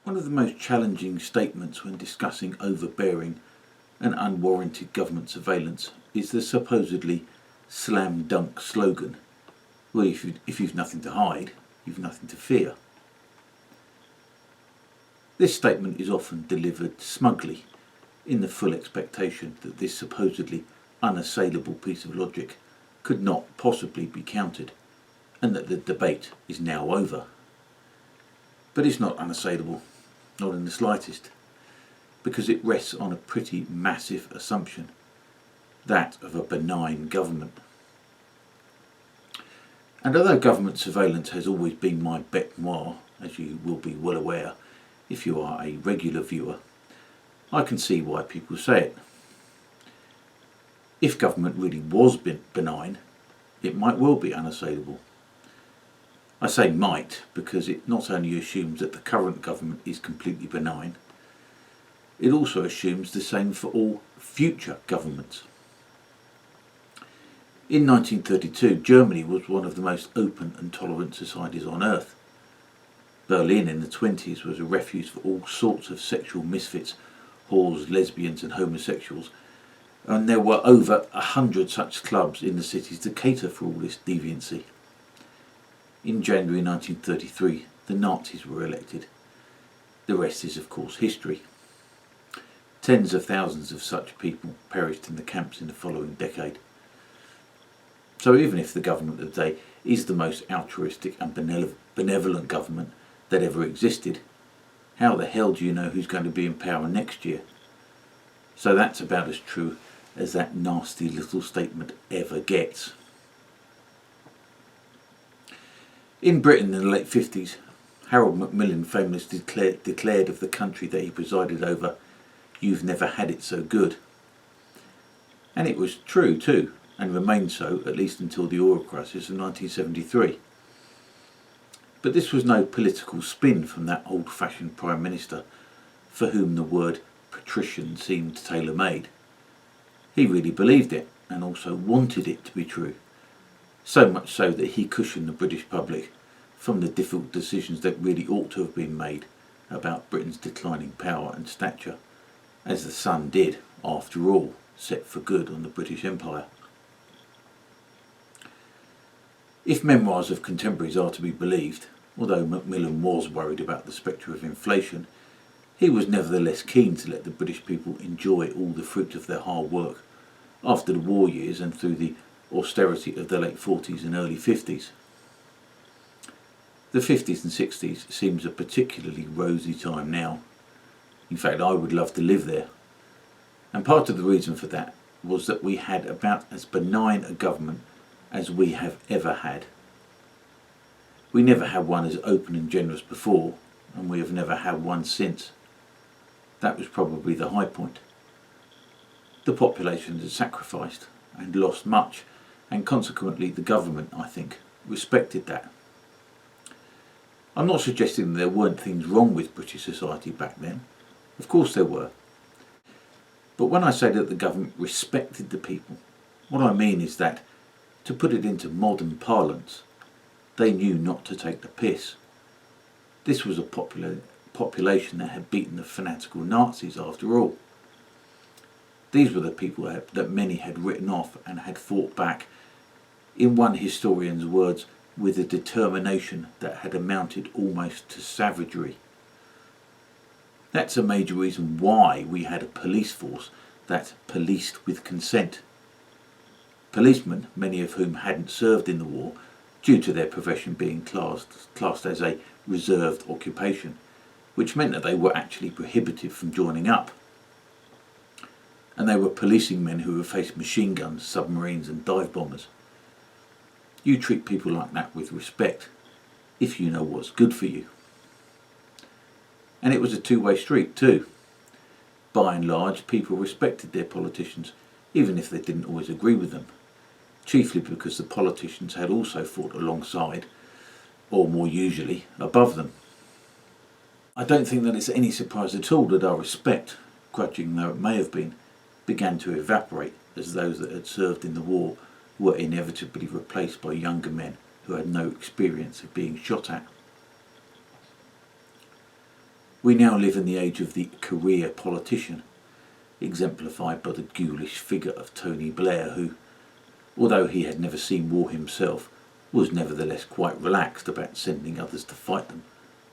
One of the most challenging statements when discussing overbearing and unwarranted government surveillance is the supposedly slam dunk slogan, well, if you've nothing to hide, you've nothing to fear. This statement is often delivered smugly, in the full expectation that this supposedly unassailable piece of logic could not possibly be countered, and that the debate is now over. But it's not unassailable, not in the slightest, because it rests on a pretty massive assumption, that of a benign government. And although government surveillance has always been my bête noire, as you will be well aware if you are a regular viewer, I can see why people say it. If government really was benign, it might well be unassailable. I say might because it not only assumes that the current government is completely benign, it also assumes the same for all future governments. In 1932, Germany was one of the most open and tolerant societies on earth. Berlin in the 1920s was a refuge for all sorts of sexual misfits, whores, lesbians and homosexuals, and there were over 100 such clubs in the cities to cater for all this deviancy. In January 1933, the Nazis were elected. The rest is, of course, history. Tens of thousands of such people perished in the camps in the following decade. So even if the government of the day is the most altruistic and benevolent government that ever existed, how the hell do you know who's going to be in power next year? So that's about as true as that nasty little statement ever gets. In Britain in the late 50s, Harold Macmillan famously declared of the country that he presided over, "You've never had it so good." And it was true too, and remained so at least until the oil crisis of 1973. But this was no political spin from that old-fashioned Prime Minister for whom the word patrician seemed tailor-made. He really believed it and also wanted it to be true. So much so that he cushioned the British public from the difficult decisions that really ought to have been made about Britain's declining power and stature, as the sun did, after all, set for good on the British Empire. If memoirs of contemporaries are to be believed, although Macmillan was worried about the spectre of inflation, he was nevertheless keen to let the British people enjoy all the fruit of their hard work after the war years and through the austerity of the late 40s and early 50s. The 50s and 60s seems a particularly rosy time now. In fact, I would love to live there. And part of the reason for that was that we had about as benign a government as we have ever had. We never had one as open and generous before, and we have never had one since. That was probably the high point. The population had sacrificed and lost much, and consequently the government, I think, respected that. I'm not suggesting that there weren't things wrong with British society back then. Of course there were. But when I say that the government respected the people, what I mean is that, to put it into modern parlance, they knew not to take the piss. This was a population that had beaten the fanatical Nazis after all. These were the people that many had written off and had fought back, in one historian's words, with a determination that had amounted almost to savagery. That's a major reason why we had a police force that policed with consent. Policemen, many of whom hadn't served in the war, due to their profession being classed as a reserved occupation, which meant that they were actually prohibited from joining up. And they were policing men who had faced machine guns, submarines and dive bombers. You treat people like that with respect, if you know what's good for you. And it was a two-way street too. By and large, people respected their politicians, even if they didn't always agree with them, chiefly because the politicians had also fought alongside, or more usually, above them. I don't think that it's any surprise at all that our respect, grudging though it may have been, began to evaporate as those that had served in the war were inevitably replaced by younger men who had no experience of being shot at. We now live in the age of the career politician, exemplified by the ghoulish figure of Tony Blair, who, although he had never seen war himself, was nevertheless quite relaxed about sending others to fight them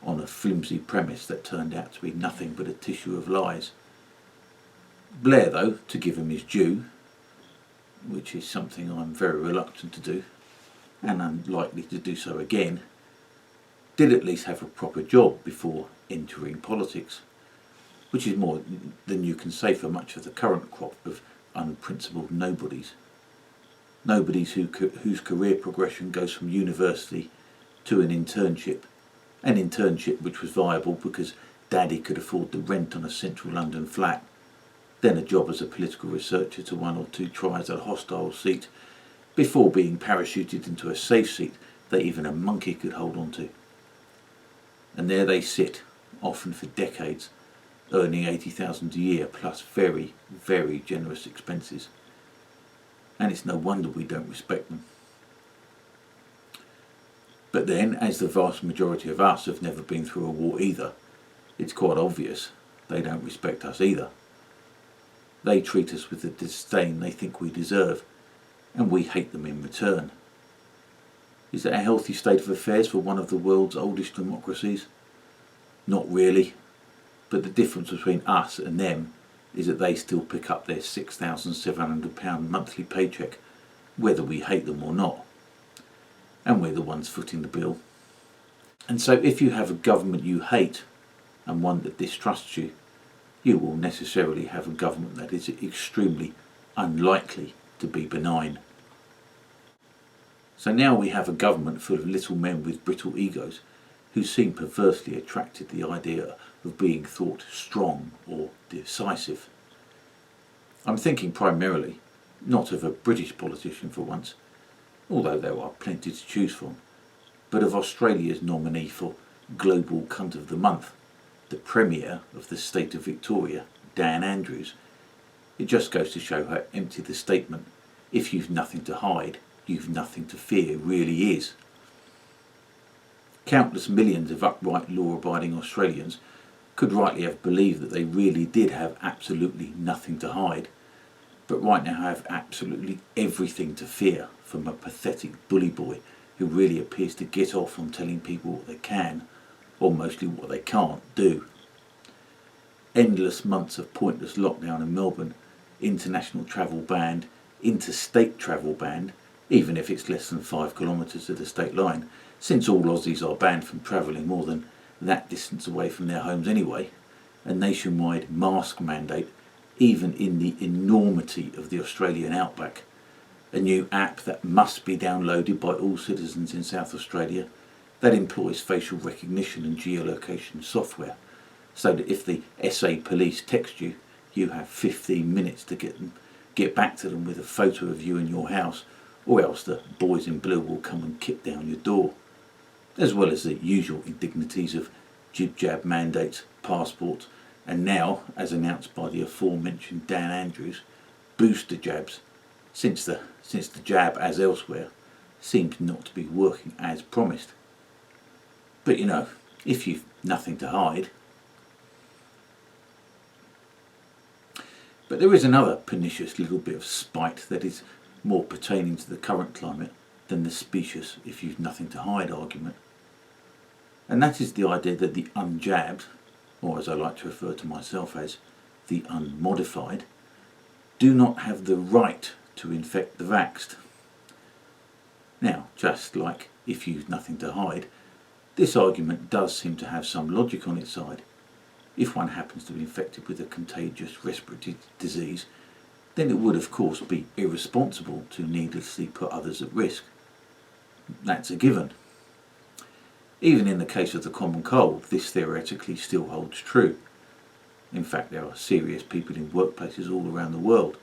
on a flimsy premise that turned out to be nothing but a tissue of lies. Blair, though, to give him his due, which is something I'm very reluctant to do, and unlikely to do so again, did at least have a proper job before entering politics, which is more than you can say for much of the current crop of unprincipled nobodies. Nobodies whose career progression goes from university to an internship which was viable because Daddy could afford the rent on a central London flat, then a job as a political researcher to one or two tries at a hostile seat, before being parachuted into a safe seat that even a monkey could hold on to. And there they sit, often for decades, earning 80,000 a year plus very, very generous expenses. And it's no wonder we don't respect them. But then, as the vast majority of us have never been through a war either, it's quite obvious they don't respect us either. They treat us with the disdain they think we deserve, and we hate them in return. Is that a healthy state of affairs for one of the world's oldest democracies? Not really, but the difference between us and them is that they still pick up their £6,700 monthly paycheck, whether we hate them or not. And we're the ones footing the bill. And so if you have a government you hate and one that distrusts you, you will necessarily have a government that is extremely unlikely to be benign. So now we have a government full of little men with brittle egos who seem perversely attracted to the idea of being thought strong or decisive. I'm thinking primarily not of a British politician for once, although there are plenty to choose from, but of Australia's nominee for Global Cunt of the Month, the Premier of the state of Victoria, Dan Andrews. It just goes to show how empty the statement, "if you've nothing to hide, you've nothing to fear," really is. Countless millions of upright law-abiding Australians could rightly have believed that they really did have absolutely nothing to hide, but right now have absolutely everything to fear from a pathetic bully boy who really appears to get off on telling people what they can, or mostly what they can't, do. Endless months of pointless lockdown in Melbourne, international travel banned, interstate travel banned, even if it's less than 5 kilometres to the state line, since all Aussies are banned from travelling more than that distance away from their homes anyway, a nationwide mask mandate even in the enormity of the Australian outback, a new app that must be downloaded by all citizens in South Australia that employs facial recognition and geolocation software, so that if the SA police text you, you have 15 minutes to get back to them with a photo of you in your house, or else the boys in blue will come and kick down your door, as well as the usual indignities of jib-jab mandates, passports, and now, as announced by the aforementioned Dan Andrews, booster jabs, since the jab, as elsewhere, seems not to be working as promised. But you know, if you've nothing to hide. But there is another pernicious little bit of spite that is more pertaining to the current climate than the specious "if you've nothing to hide" argument. And that is the idea that the unjabbed, or as I like to refer to myself as, the unmodified, do not have the right to infect the vaxxed. Now, just like "if you've nothing to hide," this argument does seem to have some logic on its side. If one happens to be infected with a contagious respiratory disease, then it would of course be irresponsible to needlessly put others at risk. That's a given. Even in the case of the common cold, this theoretically still holds true. In fact, there are serious people in workplaces all around the world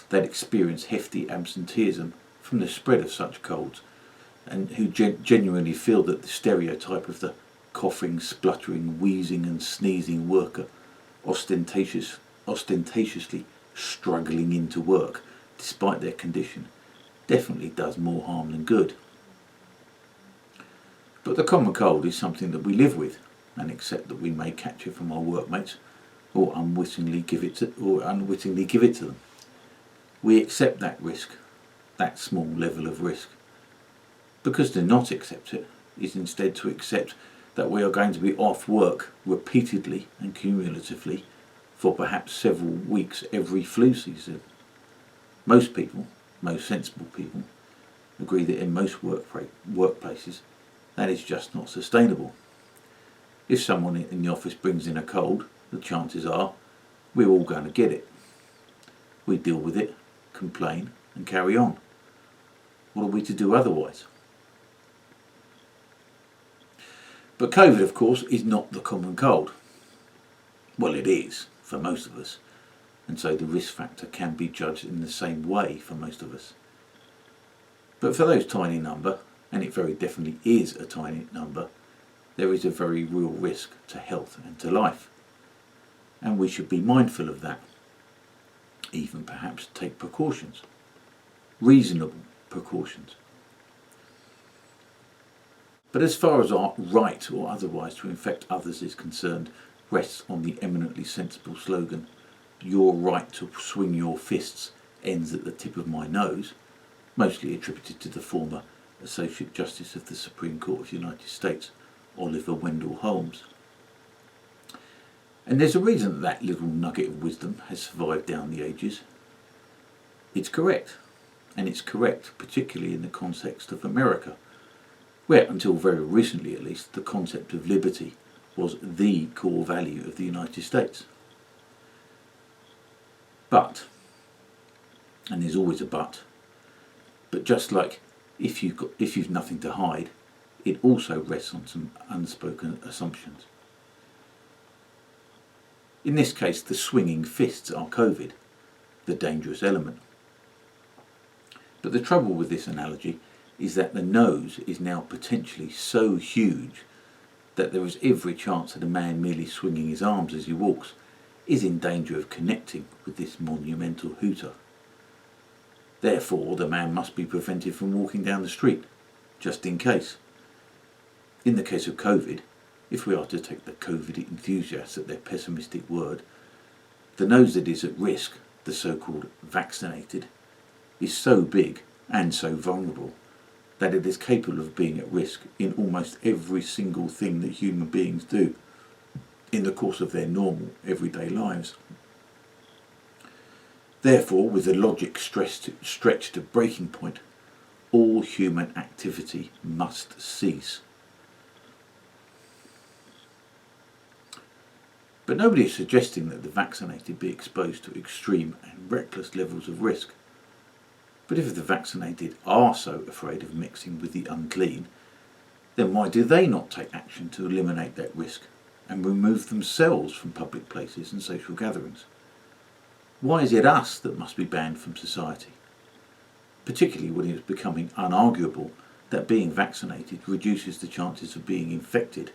that experience hefty absenteeism from the spread of such colds, and who genuinely feel that the stereotype of the coughing, spluttering, wheezing and sneezing worker ostentatiously struggling into work despite their condition definitely does more harm than good. But the common cold is something that we live with, and accept that we may catch it from our workmates or unwittingly give it to them. We accept that risk, that small level of risk. Because to not accept it is instead to accept that we are going to be off work repeatedly and cumulatively for perhaps several weeks every flu season. Most people, most sensible people, agree that in most workplaces that is just not sustainable. If someone in the office brings in a cold, the chances are we're all going to get it. We deal with it, complain and carry on. What are we to do otherwise? But COVID, of course, is not the common cold. Well, it is for most of us, and so the risk factor can be judged in the same way for most of us. But for those tiny number, and it very definitely is a tiny number, there is a very real risk to health and to life. And we should be mindful of that, even perhaps take precautions, reasonable precautions. But as far as our right or otherwise to infect others is concerned, rests on the eminently sensible slogan, "Your right to swing your fists ends at the tip of my nose," mostly attributed to the former Associate Justice of the Supreme Court of the United States, Oliver Wendell Holmes. And there's a reason that little nugget of wisdom has survived down the ages. It's correct, and it's correct particularly in the context of America, where until very recently at least the concept of liberty was the core value of the United States. But, and there's always a but just like if you've nothing to hide, it also rests on some unspoken assumptions. In this case, the swinging fists are COVID, the dangerous element. But the trouble with this analogy is that the nose is now potentially so huge that there is every chance that a man merely swinging his arms as he walks is in danger of connecting with this monumental hooter. Therefore, the man must be prevented from walking down the street, just in case. In the case of COVID, if we are to take the COVID enthusiasts at their pessimistic word, the nose that is at risk, the so-called vaccinated, is so big and so vulnerable that it is capable of being at risk in almost every single thing that human beings do in the course of their normal everyday lives. Therefore, with the logic stretched to breaking point, all human activity must cease. But nobody is suggesting that the vaccinated be exposed to extreme and reckless levels of risk. But if the vaccinated are so afraid of mixing with the unclean, then why do they not take action to eliminate that risk and remove themselves from public places and social gatherings? Why is it us that must be banned from society? Particularly when it is becoming unarguable that being vaccinated reduces the chances of being infected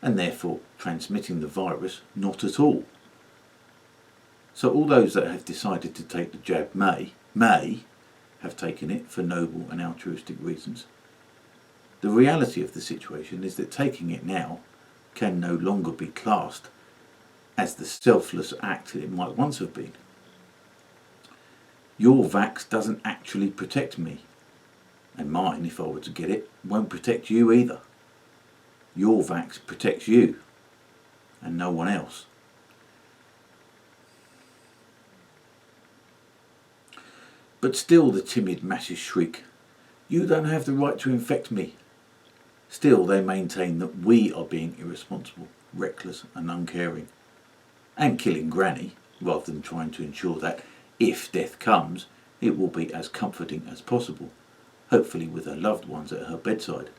and therefore transmitting the virus not at all. So all those that have decided to take the jab may have taken it for noble and altruistic reasons. The reality of the situation is that taking it now can no longer be classed as the selfless act that it might once have been. Your vax doesn't actually protect me, and mine, if I were to get it, won't protect you either. Your vax protects you, and no one else. But still the timid masses shriek, "You don't have the right to infect me." Still they maintain that we are being irresponsible, reckless and uncaring, and killing Granny, rather than trying to ensure that, if death comes, it will be as comforting as possible, hopefully with her loved ones at her bedside,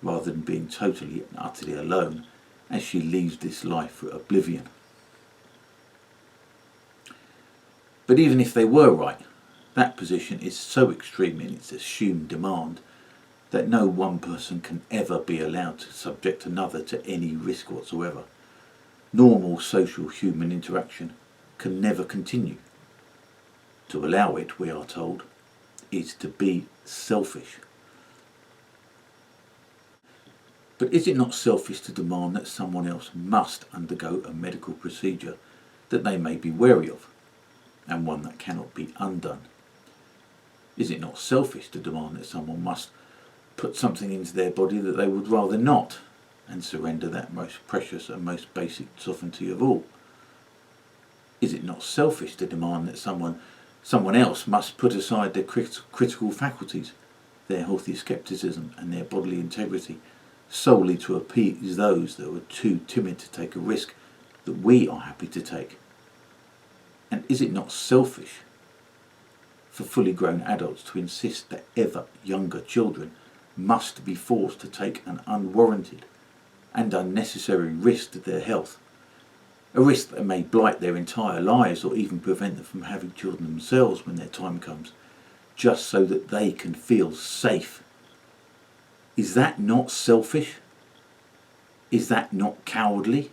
rather than being totally and utterly alone as she leaves this life for oblivion. But even if they were right, that position is so extreme in its assumed demand that no one person can ever be allowed to subject another to any risk whatsoever. Normal social human interaction can never continue. To allow it, we are told, is to be selfish. But is it not selfish to demand that someone else must undergo a medical procedure that they may be wary of, and one that cannot be undone? Is it not selfish to demand that someone must put something into their body that they would rather not, and surrender that most precious and most basic sovereignty of all? Is it not selfish to demand that someone else must put aside their critical faculties, their healthy scepticism and their bodily integrity, solely to appease those that were too timid to take a risk that we are happy to take? And is it not selfish for fully grown adults to insist that ever younger children must be forced to take an unwarranted and unnecessary risk to their health, a risk that may blight their entire lives or even prevent them from having children themselves when their time comes, just so that they can feel safe? Is that not selfish? Is that not cowardly?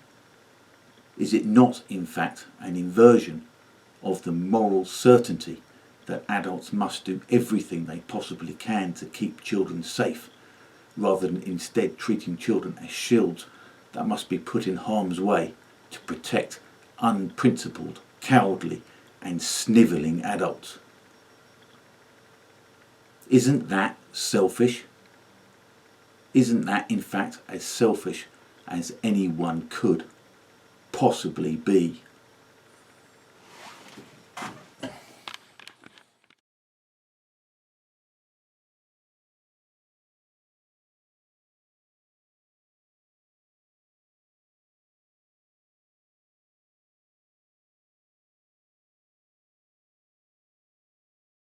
Is it not, in fact, an inversion of the moral certainty that adults must do everything they possibly can to keep children safe, rather than instead treating children as shields that must be put in harm's way to protect unprincipled, cowardly and snivelling adults? Isn't that selfish? Isn't that in fact as selfish as anyone could possibly be?